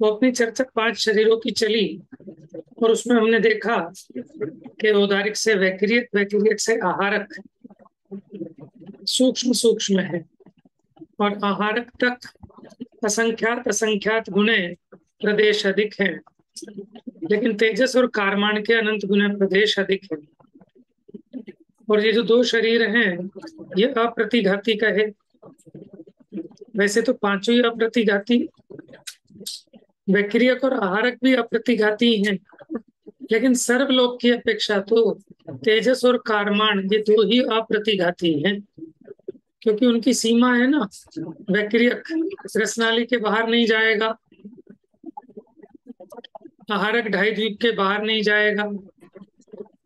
वो अपनी चर्चा 5 शरीरों की चली और उसमें हमने देखा कि औदारिक से वैक्रियक, वैक्रियक से आहारक सूक्ष्म सूक्ष्म है और आहारक तक असंख्यात असंख्यात गुणे प्रदेश अधिक है, लेकिन तेजस और कारमान के अनंत गुणे प्रदेश अधिक है। और ये जो 2 शरीर हैं ये अप्रतिघाती का है। वैसे तो पांचों ही अप्रतिघाती, वैक्रियक और आहारक भी अप्रतिघाती हैं, लेकिन सर्वलोक की अपेक्षा तो तेजस और कारमान ये 2 ही अप्रतिघाती हैं, क्योंकि उनकी सीमा है ना। वैक्रियक रसनाली के बाहर नहीं जाएगा, आहारक 2.5 द्वीप के बाहर नहीं जाएगा।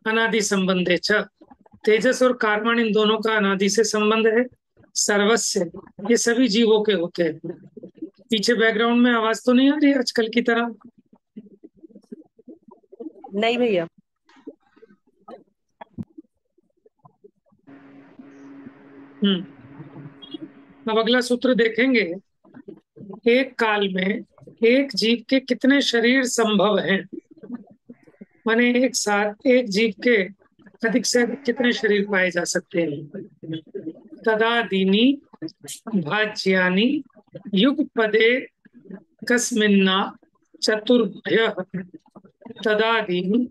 अनादि संबंध है। तेजस और कारमान इन दोनों का अनादि से संबंध है। सर्वस्व ये सभी जीवों के होते हैं। पीछे बैकग्राउंड में आवाज तो नहीं आ रही आजकल की तरह? नहीं भैया। अब अगला सूत्र देखेंगे। एक काल में एक जीव के कितने शरीर संभव हैं? माने एक साथ एक जीव के अधिक से अधिक कितने शरीर पाए जा सकते हैं? तदादीनी भाज्यानि युगपदे कस्मिन्ना चतुर्भ्य। तदादीनी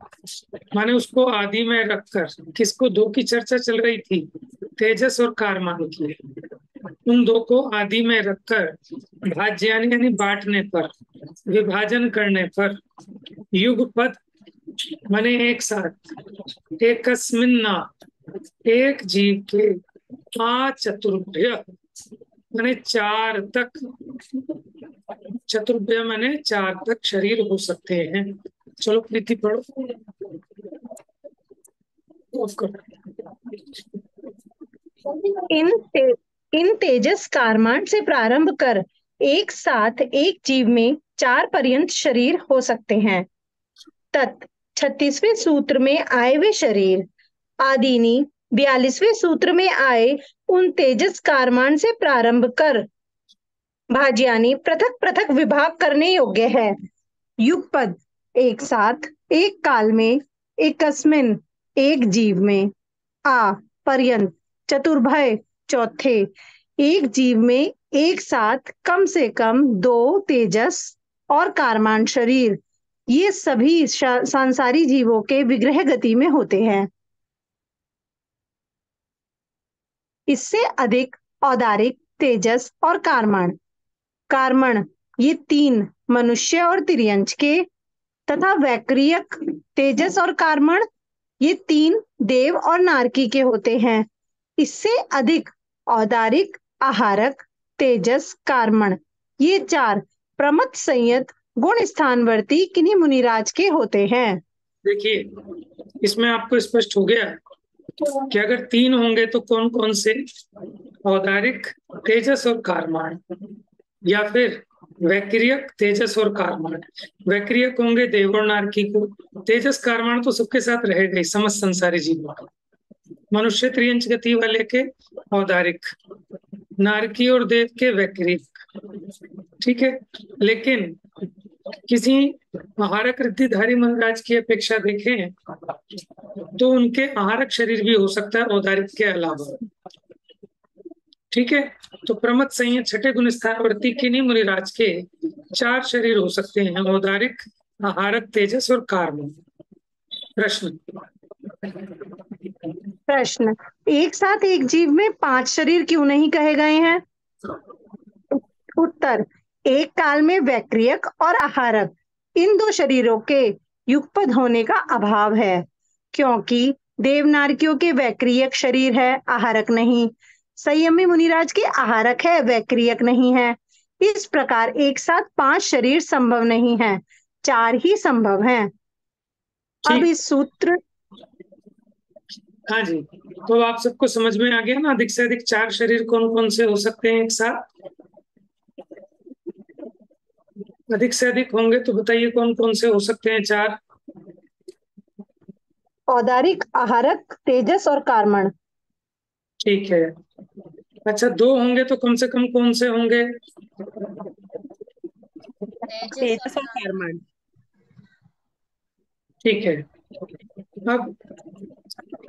माने उसको आदि में रखकर, किसको? 2 की चर्चा चल रही थी, तेजस और कारमान की। उन 2 को आदि में रखकर भाज्यानि यानी बांटने पर, विभाजन करने पर, युगपद माने एक साथ, एकस्मिन्ना एक जीव के चतुर्भ्य माने 4 तक, चतुर्भ्य माने 4 तक शरीर हो सकते हैं। चलो प्रीति पढ़ो। ऑफ करो। इन ते, इन तेजस कारमान से प्रारंभ कर एक साथ एक जीव में 4 पर्यंत शरीर हो सकते हैं। तत् 36वें सूत्र में आए वे शरीर आदिनी 42वें सूत्र में आए उन तेजस कारमान से प्रारंभ कर भाज्यानि पृथक पृथक विभाग करने योग्य है। युगपद एक साथ एक काल में एकस्मिन एक जीव में आ पर्यंत चतुर्भय चौथे एक जीव में एक साथ कम से कम 2 तेजस और कारमान शरीर ये सभी सांसारी जीवों के विग्रह गति में होते हैं। इससे अधिक औदारिक तेजस और कारमण कारमण ये 3 मनुष्य और तिर्यंच के तथा वैक्रियक तेजस और कारमण ये 3 देव और नारकी के होते हैं। इससे अधिक औदारिक आहारक तेजस कारमण ये 4 प्रमथ संयत गुण स्थानवर्ती किन्हीं मुनिराज के होते हैं। देखिए इसमें आपको स्पष्ट हो गया कि अगर 3 होंगे तो कौन कौन से? औदारिक, तेजस और कारमान, या फिर वैक्रियक, तेजस और कारमान। वैक्रियक होंगे देव और नारकी को, तेजस कारमान तो सबके साथ रहेगा ही, समस्त संसारी जीवों को। मनुष्य त्रियंच गति वाले के औदारिक, नारकी और देव के वैक्रियक। ठीक है, लेकिन किसी आहारक रिद्धिधारी मनराज की अपेक्षा देखें तो उनके आहारक शरीर भी हो सकता है औदारिक के अलावा। ठीक है, तो प्रमथ संयत छठे गुण स्थानवर्ती किन्हीं मुनिराज के 4 शरीर हो सकते हैं, औदारिक, आहारक, तेजस और कार्म। प्रश्न प्रश्न एक साथ एक जीव में 5 शरीर क्यों नहीं कहे गए हैं? उत्तर एक काल में वैक्रियक और आहारक इन 2 शरीरों के युगपद होने का अभाव है, क्योंकि देवनारकियों के वैक्रियक शरीर है, आहारक नहीं। संयमी मुनिराज के आहारक है, वैक्रियक नहीं है। इस प्रकार एक साथ 5 शरीर संभव नहीं है, 4 ही संभव हैं। अब इस सूत्र हाँ जी, तो आप सबको समझ में आ गया ना? अधिक से अधिक 4 शरीर कौन कौन से हो सकते हैं एक साथ? अधिक से अधिक होंगे तो बताइए कौन कौन से हो सकते हैं 4? औदारिक, आहारक, तेजस और कारमण। ठीक है, अच्छा 2 होंगे तो कम से कम कौन से होंगे? तेजस और कारमान। ठीक है। अब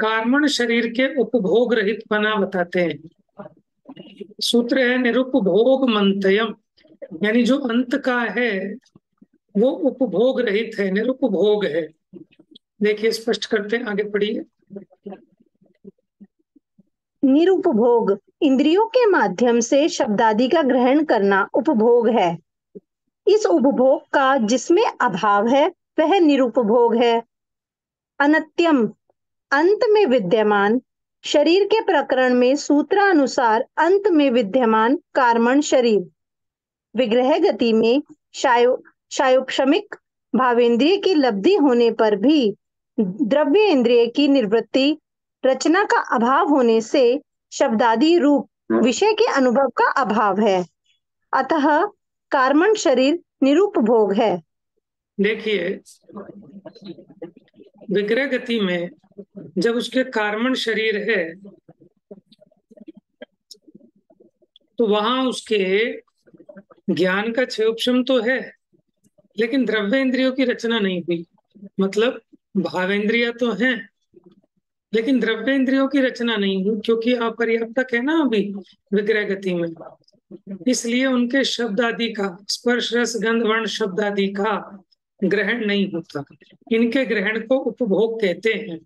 कार्बन शरीर के उपभोग रहित पना बताते हैं। सूत्र है निरुपभोग मंतयम, यानी जो अंत का है वो उपभोग रहित है, निरुपभोग है। देखिए स्पष्ट करते हैं, आगे पढ़िए। निरुपभोग इंद्रियों के माध्यम से शब्दादि का ग्रहण करना उपभोग है। इस उपभोग का जिसमें अभाव है वह निरुपभोग है। अनत्यम अंत में विद्यमान शरीर के प्रकरण में सूत्रानुसार अंत में विद्यमान कार्मण शरीर विग्रह गति में शायोक्षमिक भावेंद्रिय की लब्धि होने पर भी द्रव्य इंद्रिय की निवृत्ति रचना का अभाव होने से शब्दादि रूप विषय के अनुभव का अभाव है। अतः कार्मण शरीर निरुपभोग है। देखिए विग्रह गति में जब उसके कार्मण शरीर है तो वहां उसके ज्ञान का क्षयोपशम तो है, लेकिन द्रव्य इंद्रियों की रचना नहीं हुई। मतलब भावेंद्रिय तो हैं, लेकिन द्रव्य इंद्रियों की रचना नहीं हुई, क्योंकि अपर्याप्तक है ना अभी विग्रह गति में। इसलिए उनके शब्द आदि का, स्पर्श रस गंध वर्ण शब्द आदि का ग्रहण नहीं होता। इनके ग्रहण को उपभोग कहते हैं।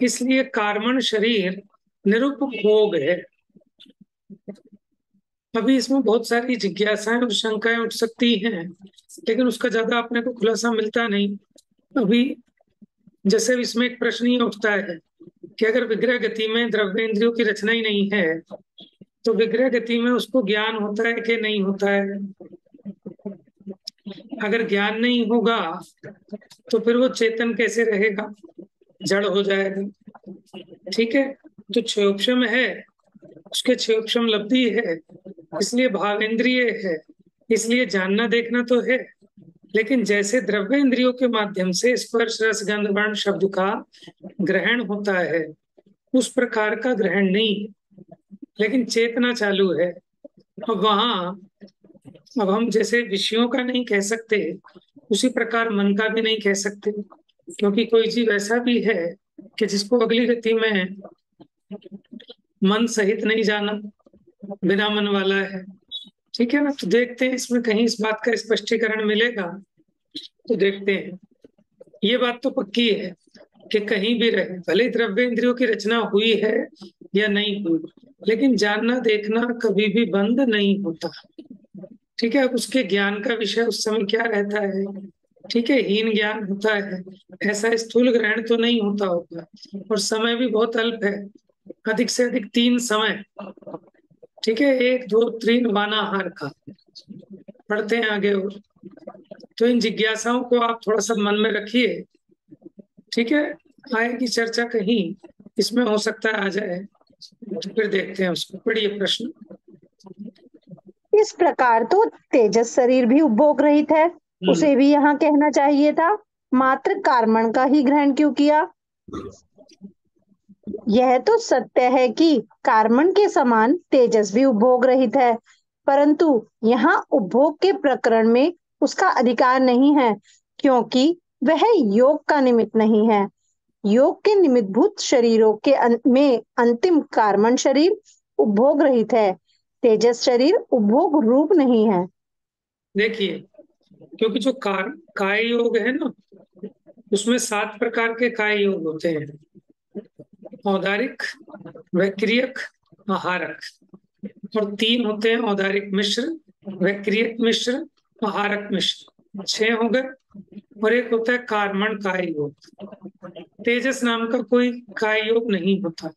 इसलिए कार्मण शरीर निरुपभोग है। अभी इसमें बहुत सारी जिज्ञासाएं और शंकाएं उठ सकती हैं, लेकिन उसका ज्यादा अपने को खुलासा मिलता नहीं। अभी जैसे इसमें एक प्रश्न ही उठता है कि अगर विग्रह गति में द्रव्य इंद्रियों की रचना ही नहीं है तो विग्रह गति में उसको ज्ञान होता है कि नहीं होता है। अगर ज्ञान नहीं होगा तो फिर वो चेतन कैसे रहेगा, जड़ हो जाएगा। ठीक है, तो क्षयोपशम है, उसके क्षयोपशम लब्धि है, इसलिए भावेंद्रिय है, इसलिए जानना देखना तो है। लेकिन जैसे द्रव्य इंद्रियों के माध्यम से स्पर्श रस गंध वर्ण शब्द का ग्रहण होता है उस प्रकार का ग्रहण नहीं, लेकिन चेतना चालू है। अब वहां अब हम जैसे विषयों का नहीं कह सकते उसी प्रकार मन का भी नहीं कह सकते, क्योंकि कोई चीज ऐसा भी है कि जिसको अगली गति में मन सहित नहीं जाना, बिना मन वाला है। ठीक है ना, तो देखते हैं इसमें कहीं इस बात का स्पष्टीकरण मिलेगा तो देखते हैं। ये बात तो पक्की है कि कहीं भी रहे, भले ही द्रव्य इंद्रियों की रचना हुई है या नहीं हुई, लेकिन जानना देखना कभी भी बंद नहीं होता। ठीक है, अब उसके ज्ञान का विषय उस समय क्या रहता है। ठीक है, हीन ज्ञान होता है, ऐसा स्थूल ग्रहण तो नहीं होता होगा, और समय भी बहुत अल्प है, अधिक से अधिक 3 समय। ठीक है, 1 2 3 वानाहार का पढ़ते हैं आगे। और तो इन जिज्ञासाओं को आप थोड़ा सा मन में रखिए। ठीक है, आएगी चर्चा कहीं इसमें, हो सकता है आ जाए, तो फिर देखते हैं उसको। पढ़िए प्रश्न। इस प्रकार तो तेजस शरीर भी उपभोग रहित है, उसे भी यहाँ कहना चाहिए था, मात्र कार्मण का ही ग्रहण क्यों किया। यह तो सत्य है कि कार्मण के समान तेजस भी उपभोग रहित है, परंतु यहाँ उपभोग के प्रकरण में उसका अधिकार नहीं है, क्योंकि वह योग का निमित्त नहीं है। योग के निमित्तभूत शरीरों के में अंतिम कार्मण शरीर उपभोग रहित है, तेजस शरीर उपभोग रूप नहीं है। देखिए, क्योंकि जो काय योग है ना, उसमें 7 प्रकार के काय योग होते हैं। औदारिक, वैक्रियक, आहारक, और 3 होते हैं औदारिक मिश्र, वैक्रियक मिश्र, आहारक मिश्र, 6 हो गए। और एक होता है कार्मण काय योग। तेजस नाम का कोई काय योग नहीं होता।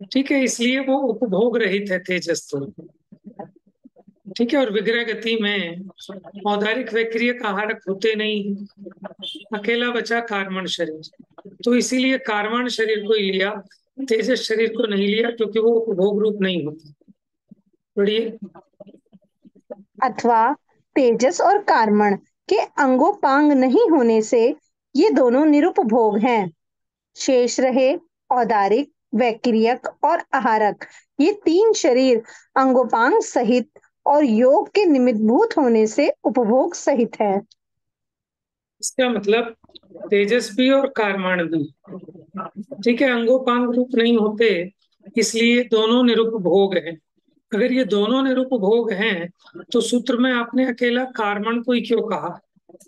ठीक है, इसलिए वो उपभोग रहित है तेजस तो। ठीक है, और विग्रह गति में औदारिक वैक्रियक आहारक होते नहीं, अकेला बचा कार्मण शरीर, तो इसीलिए कार्मण शरीर को ही लिया, तेजस शरीर को नहीं लिया, क्योंकि वो उपभोग रूप नहीं होता। बढ़िए। अथवा तेजस और कार्मण के अंगोपांग नहीं होने से ये दोनों निरुपभोग हैं। शेष रहे औदारिक, वैक्रियक और आहारक, ये 3 शरीर अंगोपांग सहित और योग के निमित्तभूत होने से उपभोग सहित है। इसका मतलब तेजस्वी और कारमाण भी, ठीक है, अंगोपांग रूप नहीं होते, इसलिए दोनों निरुपभोग हैं। अगर ये दोनों निरुपभोग हैं तो सूत्र में आपने अकेला कारमण को ही क्यों कहा?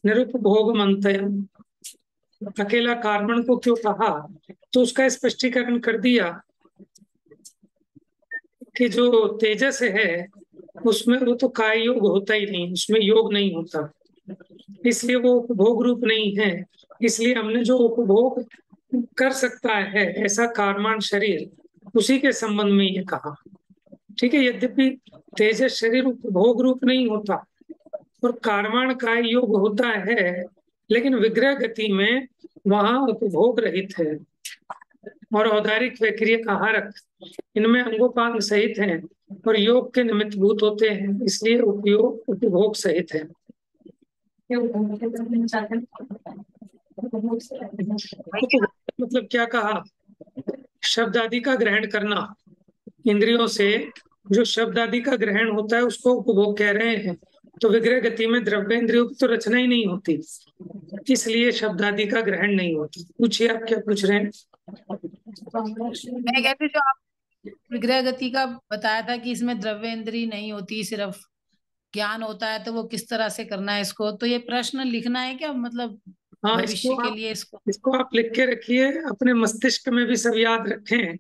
निरुपभोग मंतयम, अकेला कारमण को क्यों कहा? तो उसका स्पष्टीकरण कर दिया कि जो तेजस है उसमें वो तो काय योग होता ही नहीं, उसमें योग नहीं होता, इसलिए वो उपभोग रूप नहीं है। इसलिए हमने जो उपभोग कर सकता है ऐसा कारमान शरीर, उसी के संबंध में ये कहा, ठीक है। यद्यपि तेजस शरीर उपभोग रूप नहीं होता और कारमान का योग होता है, लेकिन विग्रह गति में वहां उपभोग रहित है। और औदारिक वैक्रिय कहारक इनमें अंगोपांग सहित हैं और योग के निमित्तभूत होते हैं, इसलिए उपयोग उपभोग सहित है। मतलब क्या कहा? शब्द आदि का ग्रहण करना, इंद्रियों से जो शब्द आदि का ग्रहण होता है उसको उपभोग कह रहे हैं। तो विग्रह गति में द्रव्य इंद्रियों की तो रचना ही नहीं होती, इसलिए शब्द आदि का ग्रहण नहीं होता। पूछिए, आप क्या पूछ रहे हैं? मैं कहती जो आप विग्रह गति का बताया था कि इसमें द्रव्य इंद्री नहीं होती, सिर्फ ज्ञान होता है, तो वो किस तरह से करना है इसको? तो ये प्रश्न लिखना है क्या, मतलब हाँ, भविष्य के लिए इसको? इसको आप लिख के रखिए, अपने मस्तिष्क में भी सब याद रखें,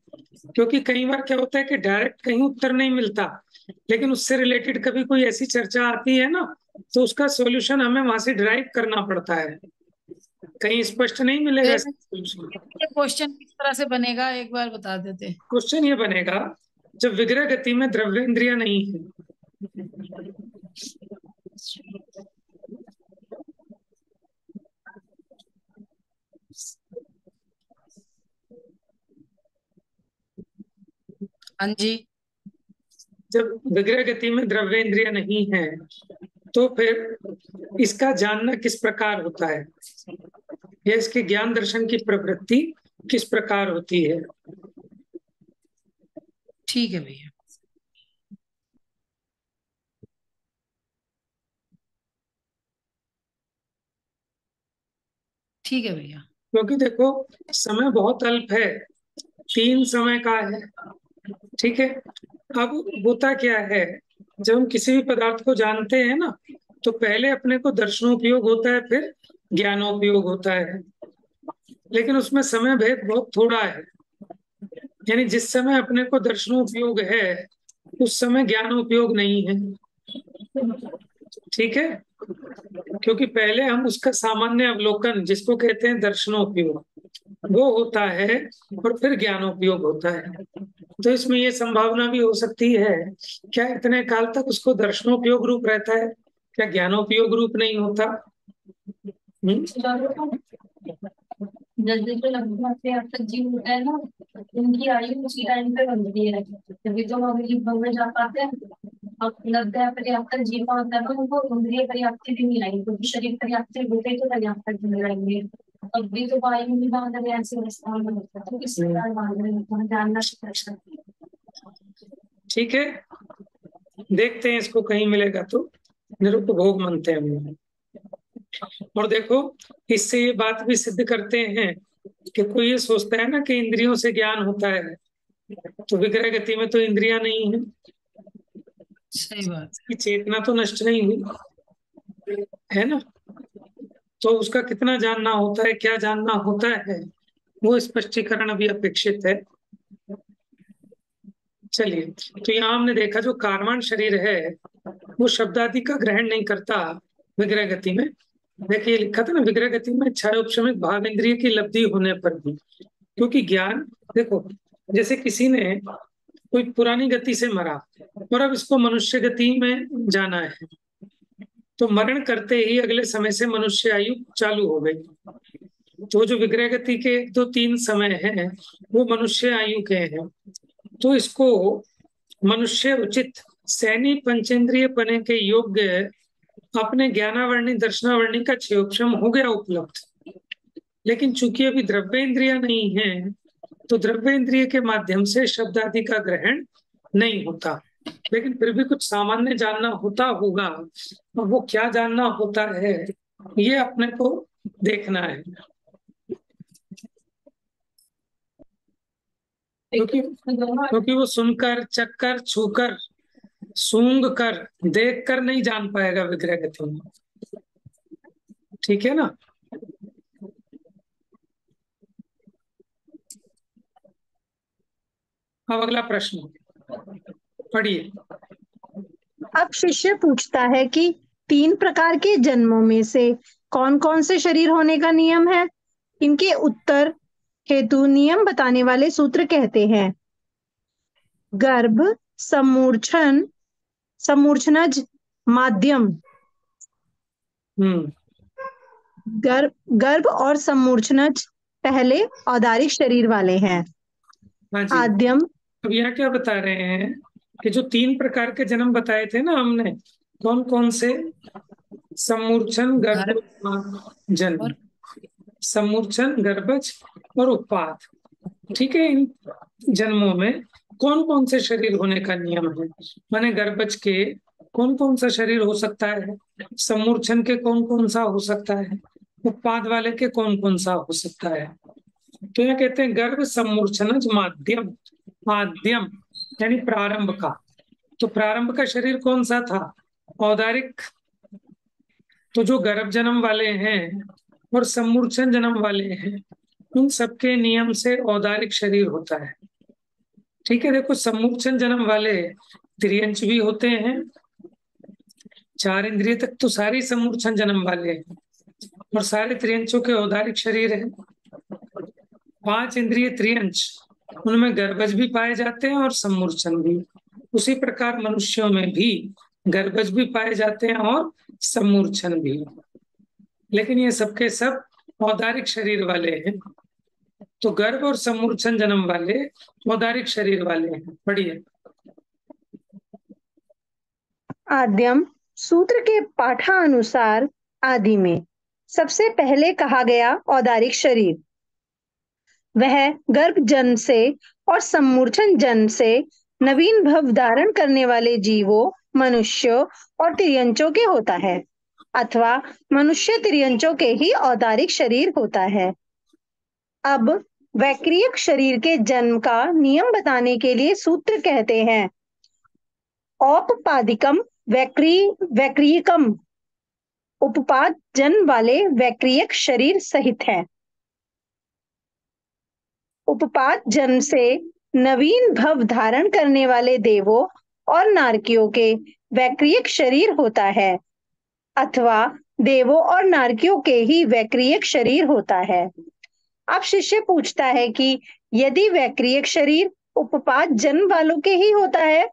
क्योंकि कई बार क्या होता है कि डायरेक्ट कहीं उत्तर नहीं मिलता, लेकिन उससे रिलेटेड कभी कोई ऐसी चर्चा आती है ना, तो उसका सॉल्यूशन हमें वहां से ड्राइव करना पड़ता है, कहीं स्पष्ट नहीं मिलेगा सॉल्यूशन। क्वेश्चन किस तरह से बनेगा, एक बार बता देते। क्वेश्चन ये बनेगा, जब विग्रह गति में द्रव्य इंद्रिया नहीं है, हाँ जी। जब विग्रह गति में द्रव्य इंद्रिया नहीं है तो फिर इसका जानना किस प्रकार होता है, या इसके ज्ञान दर्शन की प्रवृत्ति किस प्रकार होती है? ठीक है भैया। ठीक है भैया। क्योंकि देखो, समय बहुत अल्प है, 3 समय का है, ठीक है। अब होता क्या है, जब हम किसी भी पदार्थ को जानते हैं ना, तो पहले अपने को दर्शनोपयोग होता है, फिर ज्ञानोपयोग होता है, लेकिन उसमें समय भेद बहुत थोड़ा है। यानी जिस समय अपने को दर्शनोपयोग है उस समय ज्ञानोपयोग नहीं है, ठीक है। क्योंकि पहले हम उसका सामान्य अवलोकन, जिसको कहते हैं दर्शनोपयोग, वो होता है और फिर ज्ञानोपयोग होता है। तो इसमें ये संभावना भी हो सकती है, क्या इतने काल तक उसको दर्शनोपयोग रूप रहता है, क्या ज्ञानोपयोग रूप नहीं होता? जल्दी जो लगभग से अब तक जीव होता है ना, उनकी आयु उसी टाइम पे बनती है, तभी तो हम युग में जा पाते हैं। अब लगता है पर्याप्त जीवन होता है, तो उनको इंद्रिय पर्याप्ति भी नहीं आएगी, क्योंकि शरीर पर्याप्त होते तो पर्याप्त नहीं आएंगे। अब भी तो वायु नहीं बांध रहे, ऐसे अवस्था में होता है, तो किस प्रकार बांध रहे हैं जानना चाहिए। ठीक है, देखते हैं इसको कहीं मिलेगा तो निरुपभोग मानते हैं हम। और देखो, इससे ये बात भी सिद्ध करते हैं कि कोई ये सोचता है ना कि इंद्रियों से ज्ञान होता है, तो विग्रह गति में तो इंद्रियां नहीं है, सही बात। की चेतना तो नष्ट नहीं हुई है ना, तो उसका कितना जानना होता है, क्या जानना होता है, वो स्पष्टीकरण अभी अपेक्षित है। चलिए, तो यहाँ हमने देखा जो कारमान शरीर है वो शब्द आदि का ग्रहण नहीं करता विग्रह गति में। देखिए, लिखा था ना, विग्रह गति में छायोपशमिक भाव इंद्रिय की लब्धि होने पर भी, क्योंकि ज्ञान, देखो जैसे किसी ने कोई पुरानी गति से मरा और अब इसको मनुष्य गति में जाना है, तो मरण करते ही अगले समय से मनुष्य आयु चालू हो गई। तो जो विग्रह गति के 1, 2, 3 समय हैं वो मनुष्य आयु के हैं, तो इसको मनुष्य उचित सैनी पंचेंद्रिय पने के योग्य अपने ज्ञानावर्णी दर्शनावर्णी का क्षयोक्षम हो गया उपलब्ध। लेकिन चूंकि अभी द्रव्य इंद्रिया नहीं है, तो द्रव्य इंद्रिय के माध्यम से शब्द आदि का ग्रहण नहीं होता। लेकिन फिर भी कुछ सामान्य जानना होता होगा, और वो क्या जानना होता है ये अपने को देखना है। क्योंकि वो सुनकर, चखकर, छूकर, सूंघ कर, देख कर नहीं जान पाएगा विग्रह गति में। ठीक है ना? अब अगला प्रश्न पढ़िए। अब शिष्य पूछता है कि 3 प्रकार के जन्मों में से कौन कौन से शरीर होने का नियम है। इनके उत्तर हेतु नियम बताने वाले सूत्र कहते हैं: गर्भ, समूर्छन, समूर्छनज, माध्यम। गर्भ और समूर्छनज पहले औदारिक शरीर वाले हैं। हाँ जी। आद्यम, अब यहाँ क्या बता रहे हैं कि जो 3 प्रकार के जन्म बताए थे ना हमने, कौन कौन से? समूर्छन, गर्भ, जन्म। समूर्छन, गर्भज और उत्पाद। ठीक है, इन जन्मों में कौन कौन से शरीर होने का नियम है? माने गर्भज के कौन कौन सा शरीर हो सकता है, समूर्छन के कौन कौन सा हो सकता है, उत्पाद वाले के कौन कौन सा हो सकता है। तो यह कहते हैं गर्भ समूर्छनज माध्यम। माध्यम यानी प्रारंभ का। तो प्रारंभ का शरीर कौन सा था? औदारिक। तो जो गर्भ जन्म वाले हैं और समूर्छन जन्म वाले हैं, उन सबके नियम से औदारिक शरीर होता है। ठीक है, देखो समूर्छन जन्म वाले त्रियंच भी होते हैं। 4 इंद्रिय तक तो सारे समूर्छन जन्म वाले हैं, और सारे त्रियंचों के औदारिक शरीर है। 5 इंद्रिय त्रियंच, उनमें गर्भज भी पाए जाते हैं और समूर्छन भी। उसी प्रकार मनुष्यों में भी गर्भज भी पाए जाते हैं और समूर्छन भी। लेकिन ये सबके सब औदारिक शरीर वाले हैं। तो गर्भ और समूर्छन जन्म वाले औदारिक शरीर वाले हैं। पढ़िए। आद्यम सूत्र के पाठानुसार आदि में सबसे पहले कहा गया औदारिक शरीर, वह गर्भ जन्म से और समूर्छन जन्म से नवीन भव धारण करने वाले जीवों, मनुष्यों और तिर्यंचों के होता है, अथवा मनुष्य तिर्यंचों के ही औदारिक शरीर होता है। अब वैक्रियक शरीर के जन्म का नियम बताने के लिए सूत्र कहते हैं: औपपादिकम वैक्रियकम उपपाद जन्म वाले वैक्रियक शरीर सहित है। उपपाद जन्म से नवीन भव धारण करने वाले देवों और नारकियों के वैक्रियक शरीर होता है, अथवा देवों और नारकियों के ही वैक्रियक शरीर होता है। अब शिष्य पूछता है कि यदि वैक्रियक शरीर उपपाद जन्म वालों के ही होता है,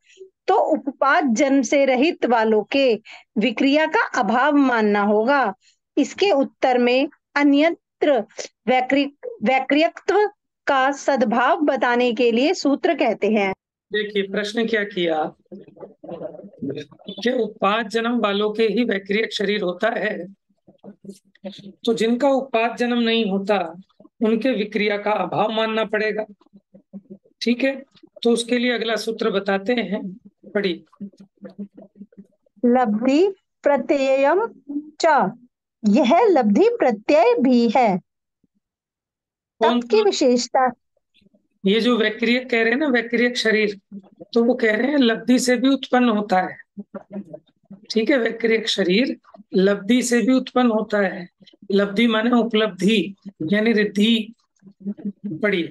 तो उपपाद जन्म से रहित वालों के विक्रिया का अभाव मानना होगा। इसके उत्तर में अन्यत्र वैक्रियत्व का सद्भाव बताने के लिए सूत्र कहते हैं। देखिए प्रश्न क्या किया कि उत्पाद जन्म वालों के ही वैक्रियक शरीर होता है, तो जिनका उत्पाद जन्म नहीं होता उनके विक्रिया का अभाव मानना पड़ेगा। ठीक है, तो उसके लिए अगला सूत्र बताते हैं। पढ़ी। लब्धि प्रत्ययम च, यह लब्धि प्रत्यय भी है। तत् की विशेषता, ये जो वैक्रियक कह रहे हैं ना, वैक्रियक शरीर, तो वो कह रहे हैं लब्धि से भी उत्पन्न होता है। ठीक है, वैक्रियक शरीर लब्धि से भी उत्पन्न होता है। लब्धि माने उपलब्धि यानी रिद्धि। पढ़ी।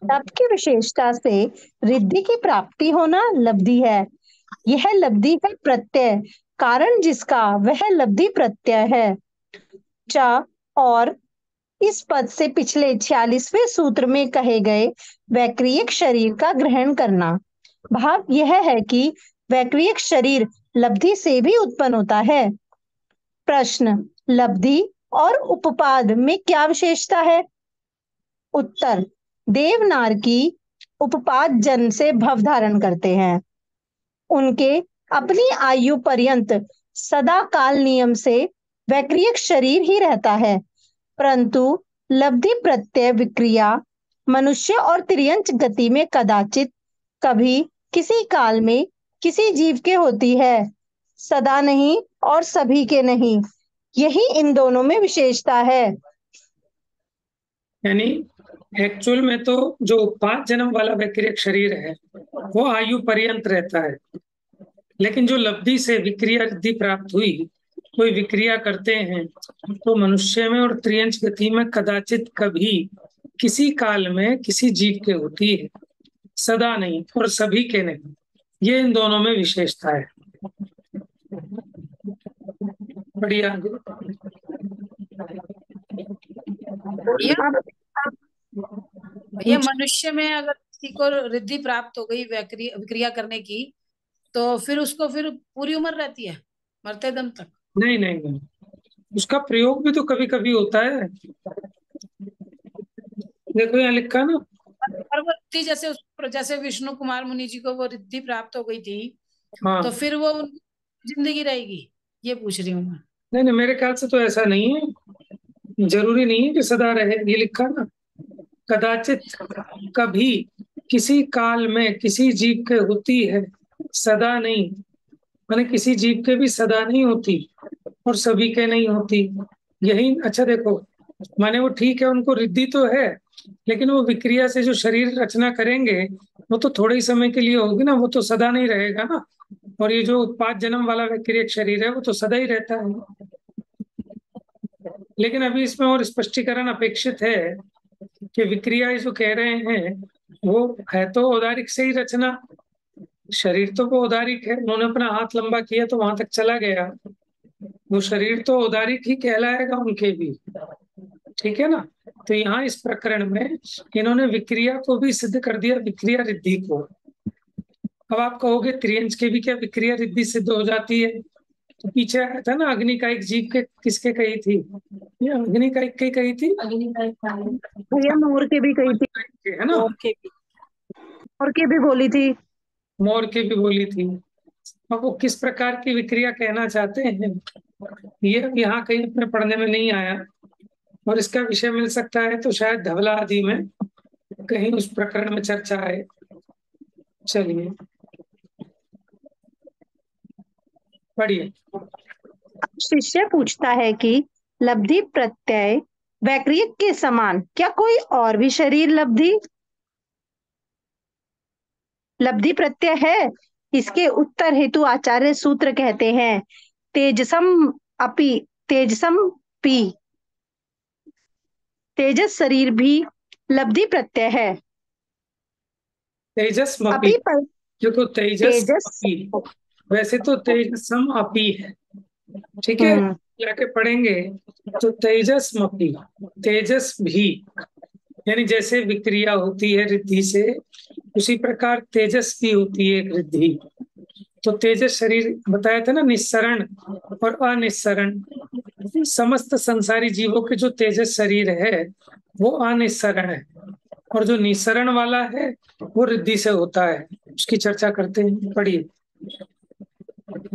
तत् की विशेषता से रिद्धि की प्राप्ति होना लब्धि है। यह लब्धि है प्रत्यय, कारण जिसका वह लब्धि प्रत्यय है। च और इस पद से पिछले 46वें सूत्र में कहे गए वैक्रियक शरीर का ग्रहण करना। भाव यह है कि वैक्रियक शरीर लब्धि से भी उत्पन्न होता है। प्रश्न: लब्धि और उपपाद में क्या विशेषता है? उत्तर: देवनार उपपाद जन्म से भव धारण करते हैं। उनके अपनी आयु पर्यंत सदा काल नियम से वैक्रियक शरीर ही रहता है, परंतु लब्धि प्रत्यय विक्रिया मनुष्य और तिर्यंच गति में कदाचित कभी किसी काल में किसी जीव के होती है, सदा नहीं और सभी के नहीं। यही इन दोनों में विशेषता है। यानी एक्चुअल में तो जो 5 जन्म वाला वैक्रियक शरीर है वो आयु पर्यंत रहता है, लेकिन जो लब्धि से विक्रिया रिद्धि प्राप्त हुई, कोई विक्रिया करते हैं तो मनुष्य में और त्रियंच गति में कदाचित कभी किसी काल में किसी जीव के होती है, सदा नहीं और सभी के नहीं। ये इन दोनों में विशेषता है। बढ़िया। भैया मनुष्य में अगर किसी को रिद्धि प्राप्त हो गई विक्रिया करने की, तो फिर उसको फिर पूरी उम्र रहती है, मरते दम तक? नहीं नहीं नहीं, उसका प्रयोग भी तो कभी कभी होता है। देखो यहाँ लिखा ना, और वो रिद्धि जैसे जैसे विष्णु कुमार मुनि जी को वो रिद्धि प्राप्त हो गई थी, हाँ तो फिर वो जिंदगी रहेगी, ये पूछ रही हूँ मैं। नहीं नहीं, मेरे ख्याल से तो ऐसा नहीं है, जरूरी नहीं है कि सदा रहे। ये लिखा ना, कदाचित कभी किसी काल में किसी जीव के होती है, सदा नहीं, माने किसी जीव के भी सदा नहीं होती और सभी के नहीं होती। यही अच्छा देखो, माने वो ठीक है, उनको रिद्धि तो है, लेकिन वो विक्रिया से जो शरीर रचना करेंगे वो तो थोड़े ही समय के लिए होगी ना, वो तो सदा नहीं रहेगा ना। और ये जो 5 जन्म वाला विक्रियक शरीर है वो तो सदा ही रहता है। लेकिन अभी इसमें और स्पष्टीकरण अपेक्षित है कि विक्रिया जो कह रहे हैं वो है तो औदारिक से ही रचना, शरीर तो वो औदारिक है, उन्होंने अपना हाथ लंबा किया तो वहां तक चला गया, वो शरीर तो औदारिक ही कहलाएगा उनके भी, ठीक है ना। तो यहाँ इस प्रकरण में इन्होंने विक्रिया को भी सिद्ध कर दिया, विक्रिया रिद्धि को। अब आप कहोगे त्रियंच के भी क्या विक्रिया रिद्धि सिद्ध हो जाती है? तो पीछे आया था ना, अग्नि का एक जीव के किसके कही थी, ये अग्नि का एक की कही थी, भैया मोर के भी कही थी, है ना, मोर के भी बोली थी। मोर की भी बोली थी। अब वो किस प्रकार की विक्रिया कहना चाहते हैं ये यहाँ कहीं अपने पढ़ने में नहीं आया, और इसका विषय मिल सकता है तो शायद धवला आदि में कहीं उस प्रकरण में चर्चा है। चलिए पढ़िए। शिष्य पूछता है कि लब्धि प्रत्यय वैक्रियक के समान क्या कोई और भी शरीर लब्धि प्रत्यय है? इसके उत्तर हेतु आचार्य सूत्र कहते हैं, तेजसम अपि तेजसम पी, तेजस शरीर भी लब्धि प्रत्यय है। तेजस मपी, अपि पर देखो तेजस तेजस अपी, वैसे तो तेजसम अपी है, ठीक है, जाके पढ़ेंगे तो तेजस मपी, तेजस भी, यानी जैसे विक्रिया होती है रिद्धि से, उसी प्रकार तेजस भी होती है एक रिद्धि। तो तेजस शरीर बताया था ना, निस्सरण और अनिस्सरण, समस्त संसारी जीवों के जो तेजस शरीर है वो अनिस्सरण है, और जो निस्सरण वाला है वो रिद्धि से होता है, उसकी चर्चा करते हैं। पढ़िए।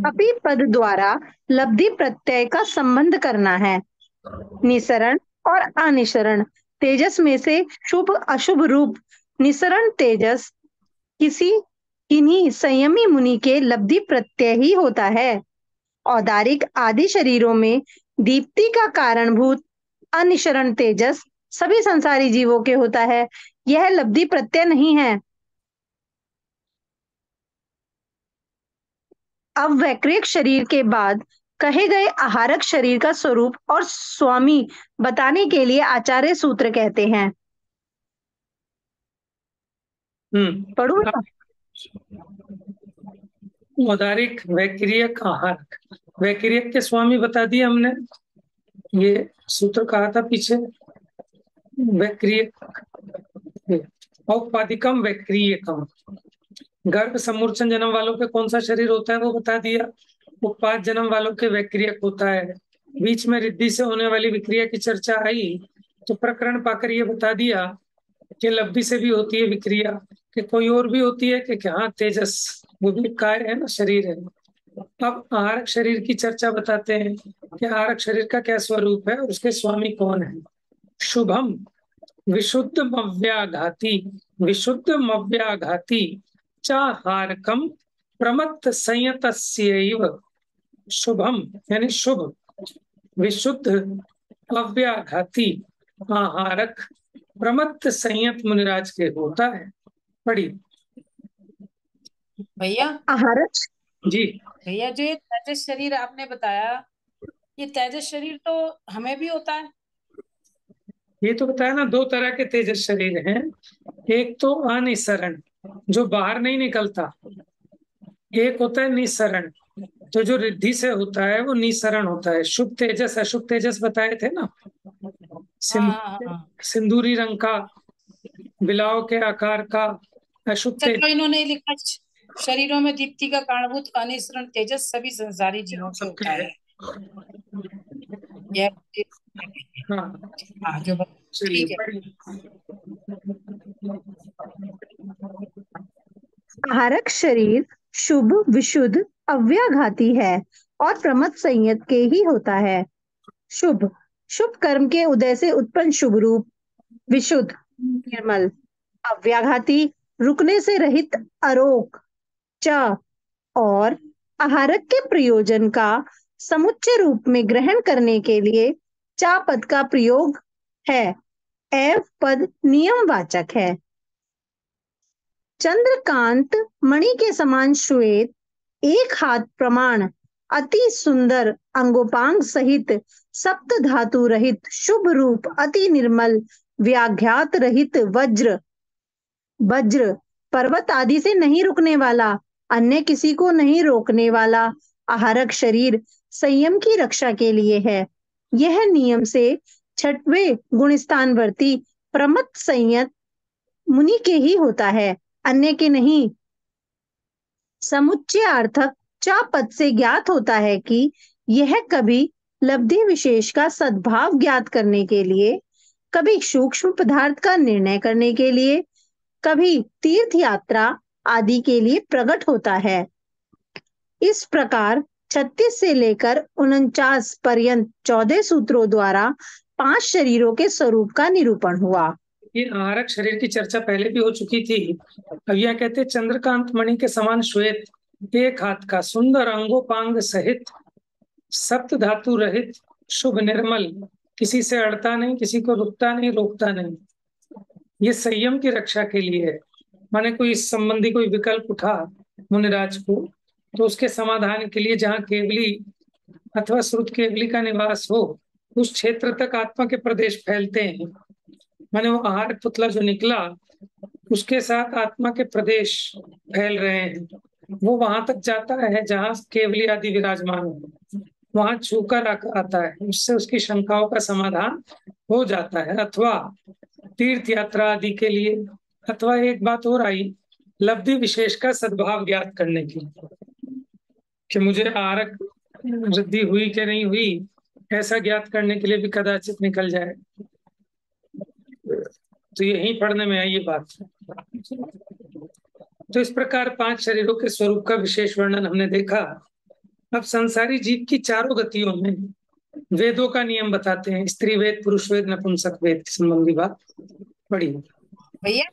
अपि पद द्वारा लब्धि प्रत्यय का संबंध करना है। निसरण और अनिसरण तेजस में से शुभ अशुभ रूप निसरण तेजस किन्हीं संयमी मुनि के लब्धि प्रत्यय ही होता है। औदारिक आदि शरीरों में दीप्ति का कारणभूत अनिसरण तेजस सभी संसारी जीवों के होता है, यह लब्धि प्रत्यय नहीं है। अब वैक्रिक शरीर के बाद कहे गए आहारक शरीर का स्वरूप और स्वामी बताने के लिए आचार्य सूत्र कहते हैं। पढ़ू ना? औदारिक वैक्रियक आहारक, वैक्रियक के स्वामी बता दिए हमने, ये सूत्र कहा था पीछे, वैक्रियक औपाधिकम वैक्रियकम, गर्भ समूर्छन जन्म वालों के कौन सा शरीर होता है वो बता दिया, उत्पाद जन्म वालों के वैक्रियक होता है। बीच में रिद्धि से होने वाली विक्रिया की चर्चा आई तो प्रकरण पाकर ये बता दिया कि लब्धि से भी होती है विक्रिया, कि कोई और भी होती है कि हाँ तेजस, वो भी काय है ना, शरीर है। अब आहारक शरीर की चर्चा बताते हैं कि आहारक शरीर का क्या स्वरूप है और उसके स्वामी कौन है। शुभम विशुद्ध मव्याघाती, विशुद्ध मव्याघाती चाहारकम प्रमत्त संयतस्यैव शुभम, यानी शुभ, विशुद्ध, अव्याघाती, आहारक, प्रमत्त संयत मुनिराज के होता है। पढ़ी भैया। आहारक जी। भैया जो ये तेजस शरीर आपने बताया, ये तेजस शरीर तो हमें भी होता है। ये तो बताया ना, दो तरह के तेजस शरीर हैं। एक तो अनिसरण, जो बाहर नहीं निकलता। एक होता है निसरण, तो जो रिद्धि से होता है वो निसरण होता है। शुभ तेजस अशुभ तेजस बताए थे ना। हाँ हाँ हाँ। सिंदूरी रंग का, बिलाव के आकार का अशुभ अच्छा, तेज। जो इन्होंने लिखा शरीरों में दीप्ति का कारणभूत अनिसरण तेजस सभी संसारी जीवों के सबके होता है। है। यह हाँ हाँ जो चलिए ठीक है। पढ़िए। आहारक शरीर शुभ, विशुद्ध, अव्याघाती है और प्रमथ संयत के ही होता है। शुभ, शुभ कर्म के उदय से उत्पन्न शुभ रूप। विशुद्ध, निर्मल। अव्याघाती, रुकने से रहित, अरोक। च और आहारक के प्रयोजन का समुच्चय रूप में ग्रहण करने के लिए चा पद का प्रयोग है। एव पद नियमवाचक है। चंद्रकांत मणि के समान श्वेत, एक हाथ प्रमाण, अति सुंदर, अंगोपांग सहित, सप्त धातु रहित, शुभ रूप, अति निर्मल, व्याघात रहित, वज्र, वज्र, पर्वत आदि से नहीं रुकने वाला, अन्य किसी को नहीं रोकने वाला आहारक शरीर संयम की रक्षा के लिए है। यह नियम से छठवें गुणस्थानवर्ती प्रमत्त संयत मुनि के ही होता है, अन्य के नहीं। समुच्चयार्थक चा पद से ज्ञात होता है कि यह कभी लब्धि विशेष का सद्भाव ज्ञात करने के लिए, कभी सूक्ष्म पदार्थ का निर्णय करने के लिए, कभी तीर्थ यात्रा आदि के लिए प्रकट होता है। इस प्रकार 36 से लेकर 49 पर्यंत 14 सूत्रों द्वारा 5 शरीरों के स्वरूप का निरूपण हुआ। ये आहारक शरीर की चर्चा पहले भी हो चुकी थी। अब यह कहते चंद्रकांत मणि के समान श्वेत, एक हाथ का, सुंदर, अंगोपांग सहित, सप्त धातु रहित, शुभ, निर्मल, किसी से अड़ता नहीं, किसी को रुकता नहीं, रोकता नहीं। ये संयम की रक्षा के लिए है। माने कोई इस संबंधी कोई विकल्प उठा मुनिराज को, तो उसके समाधान के लिए जहाँ केवली अथवा श्रुत केवली का निवास हो, उस क्षेत्र तक आत्मा के प्रदेश फैलते हैं। माने वो आहार पुतला जो निकला, उसके साथ आत्मा के प्रदेश फैल रहे हैं। वो वहां तक जाता है जहाँ केवली आदि विराजमान हो, वहां छूकर आता है, उससे उसकी शंकाओं का समाधान हो जाता है। अथवा तीर्थ यात्रा आदि के लिए, अथवा एक बात और आई, लब्धि विशेष का सद्भाव ज्ञात करने की, कि मुझे आहारक वृद्धि हुई कि नहीं हुई, ऐसा ज्ञात करने के लिए भी कदाचित निकल जाए। तो यही पढ़ने में आई ये बात। तो इस प्रकार 5 शरीरों के स्वरूप का विशेष वर्णन हमने देखा। अब संसारी जीव की चारों गतियों में वेदों का नियम बताते हैं। स्त्री वेद, पुरुष वेद, नपुंसक वेद संबंधी बात पढ़ी। भैया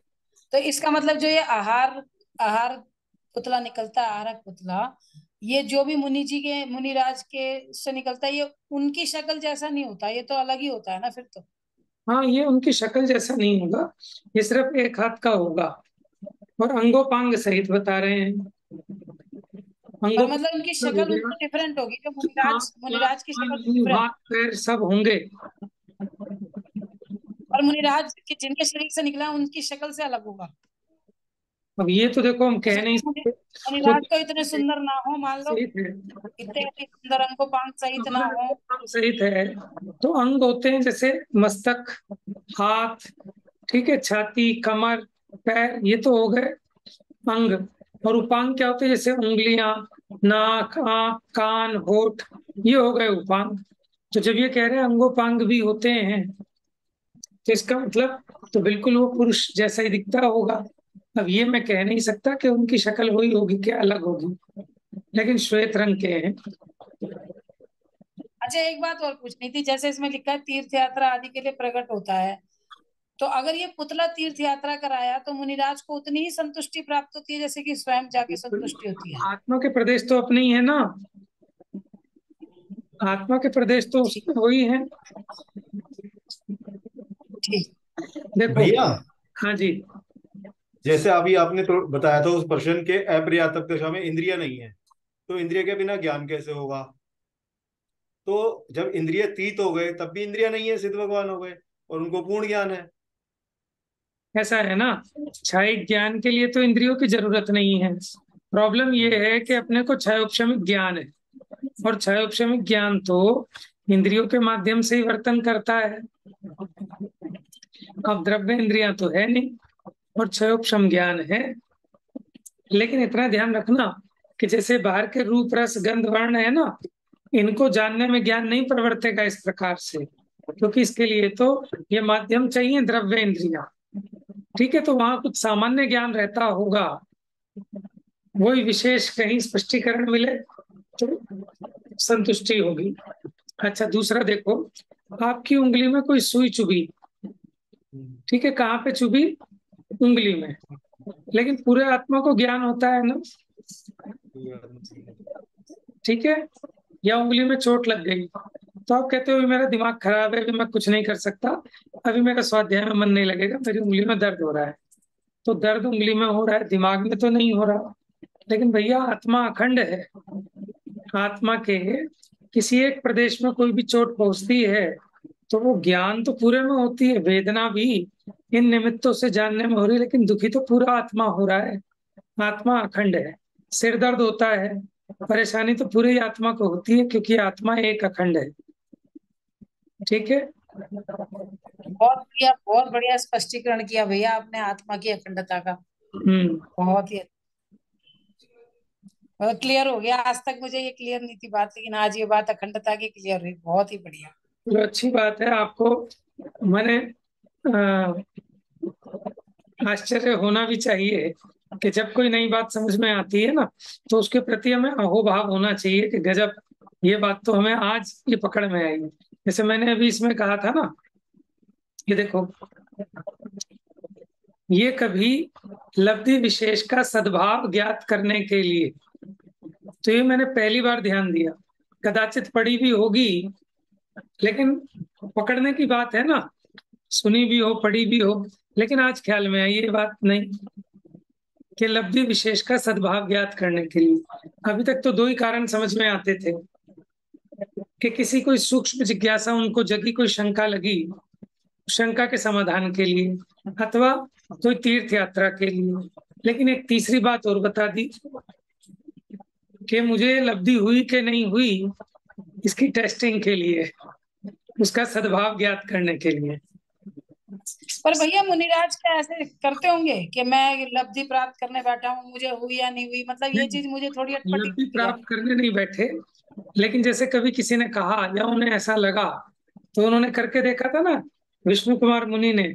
तो इसका मतलब जो ये आहार आहार पुतला निकलता है, आहारक पुतला, ये जो भी मुनि जी के मुनिराज के से निकलता है, ये उनकी शक्ल जैसा नहीं होता, ये तो अलग ही होता है ना फिर तो। हाँ, ये उनकी शक्ल जैसा नहीं होगा, ये सिर्फ एक हाथ का होगा और अंगोपांग सहित बता रहे हैं। और मतलब उनकी अंगोपांग हो शक्ल गया, उनसे डिफरेंट होगी, जो आँख, मुनिराज की शक्ल मुंह, डिफरेंट। हाथ, पैर सब होंगे। और मुनिराज के जिनके शरीर से निकला है, उनकी शक्ल से अलग होगा। अब ये तो देखो हम कह जैसे नहीं सकते, मुनिराज क्योंकि तो इतने सुंदर ना हो, मान लो सहित है। इतने अति सुंदर अंगों सहित ना अगर हो। अंग सहित है तो अंग होते हैं जैसे मस्तक, हाथ, ठीक है, छाती, कमर, पैर, ये तो हो गए अंग। और उपांग क्या होते हैं? जैसे उंगलियां, नाक, आंख, कान, होठ, ये हो गए उपांग। तो जब ये कह रहे हैं अंगोपांग भी होते हैं, तो इसका मतलब तो बिल्कुल वो पुरुष जैसा ही दिखता होगा। अब ये मैं कह नहीं सकता कि उनकी शक्ल वही होगी क्या अलग होगी, लेकिन श्वेत रंग के हैं। अच्छा, एक बात और पूछनी थी, जैसे इसमें लिखा है तीर्थ यात्रा आदि के लिए प्रकट होता है, तो अगर ये पुतला तीर्थ यात्रा कराया तो मुनिराज को उतनी ही संतुष्टि प्राप्त होती है जैसे कि स्वयं जाके संतुष्टि होती है। आत्मा के प्रदेश तो अपने ही है ना, आत्मा के प्रदेश तो उसमें वही है। ठीक। देखो भैया, हाँ जी, जैसे अभी आपने तो बताया था उस प्रश्न के अपर्याप्त दशा में इंद्रिय नहीं है, तो इंद्रिय के बिना ज्ञान कैसे होगा? तो जब इंद्रिय तीत हो गए तब भी इंद्रिय नहीं है, सिद्ध भगवान हो गए और उनको पूर्ण ज्ञान है। ऐसा है ना, क्षयिक ज्ञान के लिए तो इंद्रियों की जरूरत नहीं है। प्रॉब्लम ये है कि अपने को क्षयोपशमिक ज्ञान है, और क्षयोपशमिक ज्ञान तो इंद्रियों के माध्यम से ही वर्तन करता है। अब द्रव्य इंद्रियां तो है नहीं और क्षयोपशम ज्ञान है। लेकिन इतना ध्यान रखना कि जैसे बाहर के रूप रस गंध वर्ण है ना, इनको जानने में ज्ञान नहीं प्रवर्तेगा इस प्रकार से, क्योंकि इसके लिए तो ये माध्यम चाहिए द्रव्य इंद्रिया। ठीक है, तो वहां कुछ सामान्य ज्ञान रहता होगा, वही विशेष कहीं स्पष्टीकरण मिले तो संतुष्टि होगी। अच्छा, दूसरा देखो, आपकी उंगली में कोई सुई चुभी, ठीक है, कहाँ पे चुभी? उंगली में, लेकिन पूरे आत्मा को ज्ञान होता है ना, ठीक है। या उंगली में चोट लग गई तो आप कहते हो मेरा दिमाग खराब है, अभी मैं कुछ नहीं कर सकता, अभी मेरा स्वाध्याय में मन नहीं लगेगा, मेरी उंगली में दर्द हो रहा है। तो दर्द उंगली में हो रहा है, दिमाग में तो नहीं हो रहा। लेकिन भैया आत्मा अखंड है, आत्मा के किसी एक प्रदेश में कोई भी चोट पहुंचती है तो वो ज्ञान तो पूरे में होती है, वेदना भी इन निमित्तों से जानने में हो रही है, लेकिन दुखी तो पूरा आत्मा हो रहा है। आत्मा अखंड है। सिर दर्द होता है, परेशानी तो पूरी आत्मा को होती है, क्योंकि आत्मा एक अखंड है। ठीक है, बहुत बढ़िया स्पष्टीकरण किया भैया आपने आत्मा की अखंडता का। बहुत ही क्लियर हो गया। आज तक मुझे ये क्लियर नहीं थी बात, लेकिन आज ये बात अखंडता की क्लियर हुई। बहुत ही बढ़िया। तो अच्छी बात है। आपको मैंने आश्चर्य होना भी चाहिए कि जब कोई नई बात समझ में आती है ना, तो उसके प्रति हमें अहोभाव होना चाहिए कि गजब, ये बात तो हमें आज ये पकड़ में आई। जैसे मैंने अभी इसमें कहा था ना, ये देखो, ये कभी लब्धि विशेष का सद्भाव ज्ञात करने के लिए, तो ये मैंने पहली बार ध्यान दिया, कदाचित पढ़ी भी होगी, लेकिन पकड़ने की बात है ना, सुनी भी हो पढ़ी भी हो, लेकिन आज ख्याल में आई ये बात नहीं कि लब्धि विशेष का सद्भाव ज्ञात करने के लिए। अभी तक तो दो ही कारण समझ में आते थे कि किसी कोई सूक्ष्म जिज्ञासा उनको जगी, कोई शंका लगी, शंका के समाधान के लिए, अथवा कोई तीर्थ यात्रा के लिए। लेकिन एक तीसरी बात और बता दी कि मुझे लब्धि हुई कि नहीं हुई, इसकी टेस्टिंग के लिए, उसका सद्भाव ज्ञात करने के लिए। पर भैया मुनिराज क्या ऐसे करते होंगे कि मैं लब्धि प्राप्त करने बैठा हूँ, मुझे हुई या नहीं हुई? मतलब ये चीज मुझे थोड़ी अटपटी लब्धि लगती है। प्राप्त करने नहीं बैठे, लेकिन जैसे कभी किसी ने कहा या उन्हें ऐसा लगा तो उन्होंने करके देखा था ना। विष्णु कुमार मुनि ने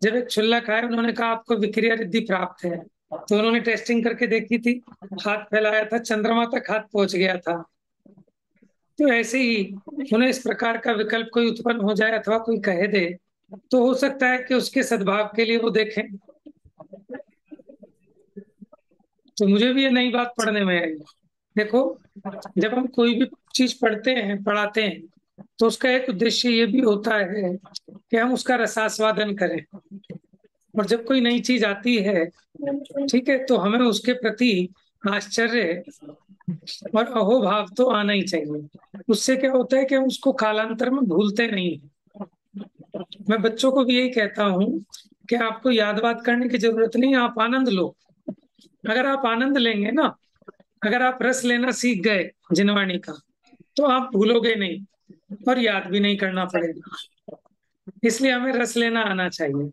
जब एक छुल्ला खाया, उन्होंने कहा आपको विक्रिया रिद्धि प्राप्त है, तो उन्होंने टेस्टिंग करके देखी थी, हाथ फैलाया था, चंद्रमा तक हाथ पहुंच गया था। तो ऐसे ही उन्हें इस प्रकार का विकल्प कोई उत्पन्न हो जाए अथवा कोई कहे दे, तो हो सकता है कि उसके सद्भाव के लिए वो देखें। तो मुझे भी ये नई बात पढ़ने में आई। देखो, जब हम कोई भी चीज पढ़ते हैं पढ़ाते हैं तो उसका एक उद्देश्य ये भी होता है कि हम उसका रसास्वादन करें। और जब कोई नई चीज आती है, ठीक है, तो हमें उसके प्रति आश्चर्य और अहोभाव तो आना ही चाहिए। उससे क्या होता है कि हम उसको कालांतर में भूलते नहीं। मैं बच्चों को भी यही कहता हूँ कि आपको याद बात करने की जरूरत नहीं, आप आनंद लो। अगर आप आनंद लेंगे ना, अगर आप रस लेना सीख गए जिनवाणी का, तो आप भूलोगे नहीं और याद भी नहीं करना पड़ेगा। इसलिए हमें रस लेना आना चाहिए।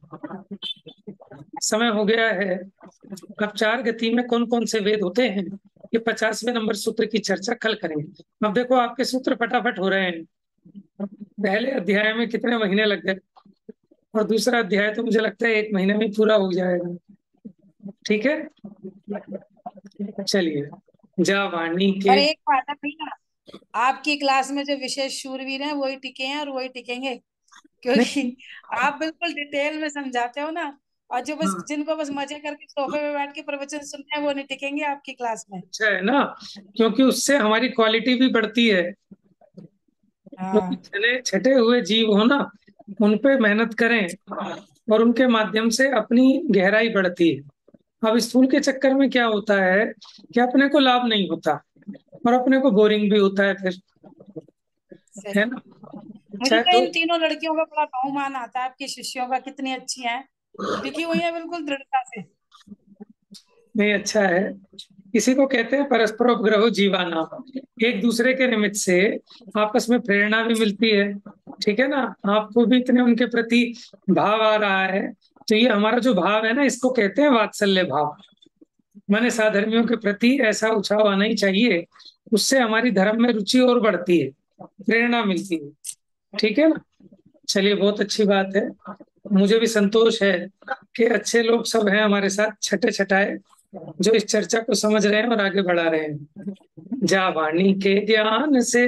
समय हो गया है। अब चार गति में कौन कौन से वेद होते हैं, ये 50वें नंबर सूत्र की चर्चा कल करेंगे। अब देखो, आपके सूत्र फटाफट हो रहे हैं। पहले अध्याय में कितने महीने लग गए, और दूसरा अध्याय तो मुझे लगता है 1 महीने में पूरा हो जाएगा। ठीक है, चलिए, जा वाणी पर के। एक बात है भैया, आपकी क्लास में जो विशेष शूरवीर हैं वही टिके हैं और वही टिकेंगे। क्योंकि आप बिल्कुल डिटेल में समझाते हो ना, और जो बस हाँ, जिनको बस मजे करके सोफे पे बैठ के प्रवचन सुनते हैं वो नहीं टिकेंगे आपकी क्लास में। अच्छा है ना, क्योंकि उससे हमारी क्वालिटी भी बढ़ती है। क्योंकि हाँ छने छटे हुए जीव हो ना, उन पे मेहनत करें और उनके माध्यम से अपनी गहराई बढ़ती है। अब स्थूल के चक्कर में क्या होता है कि अपने को लाभ नहीं होता और अपने को बोरिंग भी होता है फिर, है सही। ना। मुझे चाहे तो तो इन तीनों लड़कियों का बड़ा बहुमान आता है, आपकी शिष्यों का, कितनी अच्छी हैं, टिकी हुई है बिल्कुल दृढ़ता से। नहीं, अच्छा है। इसी को कहते हैं परस्परोपग्रहो जीवाना। एक दूसरे के निमित्त से आपस में प्रेरणा भी मिलती है। ठीक है ना, आपको भी इतने उनके प्रति भाव आ रहा है, तो ये हमारा जो भाव है ना, इसको कहते हैं वात्सल्य भाव। माने साधर्मियों के प्रति ऐसा उछाव आना ही चाहिए, उससे हमारी धर्म में रुचि और बढ़ती है, प्रेरणा मिलती है। ठीक है ना। चलिए, बहुत अच्छी बात है। मुझे भी संतोष है कि अच्छे लोग सब हैं हमारे साथ, छठे छठाए, जो इस चर्चा को समझ रहे हैं और आगे बढ़ा रहे हैं। जा वाणी के ज्ञान से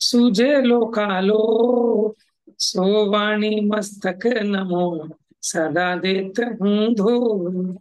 सूझे लो कालो, सो वाणी मस्तक नमो सदा देत हूँ धो।